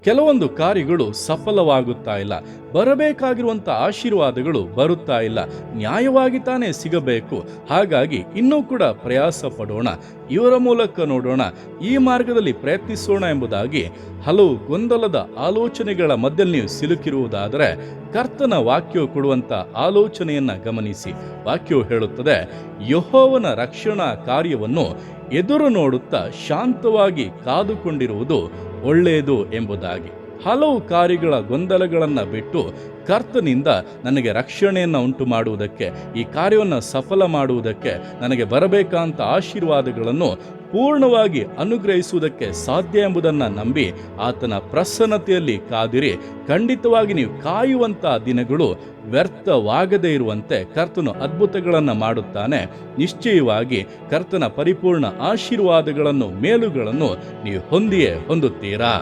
ಕೆಲವೊಂದು ಕಾರ್ಯಗಳು ಸಫಲವಾಗುತ್ತಾ ಇಲ್ಲ, ಬರಬೇಕಾಗಿರುವಂಥ ಆಶೀರ್ವಾದಗಳು ಬರುತ್ತಾ ಇಲ್ಲ, ನ್ಯಾಯವಾಗಿ ತಾನೇ ಸಿಗಬೇಕು. ಹಾಗಾಗಿ ಇನ್ನೂ ಕೂಡ ಪ್ರಯಾಸ ಪಡೋಣ, ಇವರ ಮೂಲಕ ನೋಡೋಣ, ಈ ಮಾರ್ಗದಲ್ಲಿ ಪ್ರಯತ್ನಿಸೋಣ ಎಂಬುದಾಗಿ ಹಲವು ಗೊಂದಲದ ಆಲೋಚನೆಗಳ ಮಧ್ಯದಲ್ಲಿ ನೀವು ಸಿಲುಕಿರುವುದಾದರೆ ಕರ್ತನ ವಾಕ್ಯವು ಕೊಡುವಂಥ ಆಲೋಚನೆಯನ್ನು ಗಮನಿಸಿ. ವಾಕ್ಯವು ಹೇಳುತ್ತದೆ, ಯೆಹೋವನ ರಕ್ಷಣಾ ಕಾರ್ಯವನ್ನು ಎದುರು ನೋಡುತ್ತಾ ಶಾಂತವಾಗಿ ಕಾದುಕೊಂಡಿರುವುದು ಒಳ್ಳೆಯದು ಎಂಬುದಾಗಿ. ಹಲವು ಕಾರ್ಯಗಳ ಗೊಂದಲಗಳನ್ನು ಬಿಟ್ಟು ಕರ್ತನಿಂದ ನನಗೆ ರಕ್ಷಣೆಯನ್ನು ಉಂಟು ಮಾಡುವುದಕ್ಕೆ, ಈ ಕಾರ್ಯವನ್ನು ಸಫಲ ಮಾಡುವುದಕ್ಕೆ, ನನಗೆ ಬರಬೇಕಂತ ಆಶೀರ್ವಾದಗಳನ್ನು ಪೂರ್ಣವಾಗಿ ಅನುಗ್ರಹಿಸುವುದಕ್ಕೆ ಸಾಧ್ಯ ಎಂಬುದನ್ನು ನಂಬಿ ಆತನ ಪ್ರಸನ್ನತೆಯಲ್ಲಿ ಕಾದಿರಿ. ಖಂಡಿತವಾಗಿ ನೀವು ಕಾಯುವಂಥ ದಿನಗಳು ವ್ಯರ್ಥವಾಗದೇ ಇರುವಂತೆ ಕರ್ತನು ಅದ್ಭುತಗಳನ್ನು ಮಾಡುತ್ತಾನೆ. ನಿಶ್ಚಯವಾಗಿ ಕರ್ತನ ಪರಿಪೂರ್ಣ ಆಶೀರ್ವಾದಗಳನ್ನು, ಮೇಲುಗಳನ್ನು ನೀವು ಹೊಂದಿಯೇ ಹೊಂದುತ್ತೀರಾ.